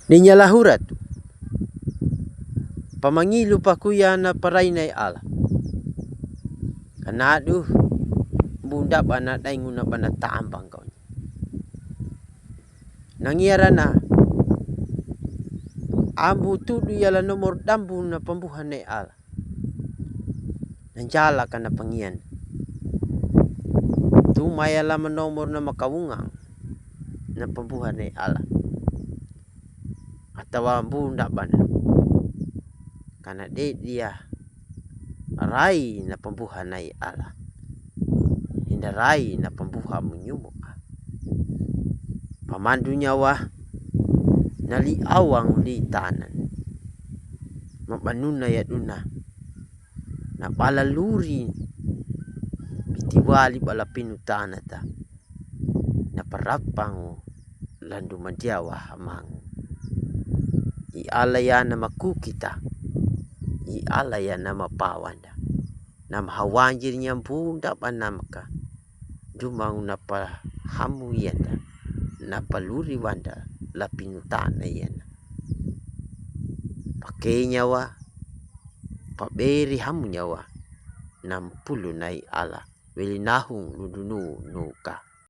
Ninya lahurat pamangilu pakuya na paray na ala. Kanadu bunda bana dainguna bana tambang kau. Nangiara na ambu tudu yala nomor dambu na pembuhan na ala. Nanjala kana pangian. Tumaya lama nomor na makawungang na pembuhan na ala. Atawa bunda bana. Karena dia rai na pembuhan na ala. Inda rai na pembuhan menyumu. Pamandu nyawa nali awang li tanan. Mapanuna ya duna. Na pala luri bitiwali bala pinutana ta. Na parapang landu madiawa hamang. I ala ya nama kukita. I ala ya nama pawanda. Nama hawanjir nyampu dapat namaka. Dumang napa hamu yanda. Napa luri wanda la pinutana yanda. Pakai nyawa. Paberi hamu nyawa. 60 nai ala. Wili nahung ludunu nuka.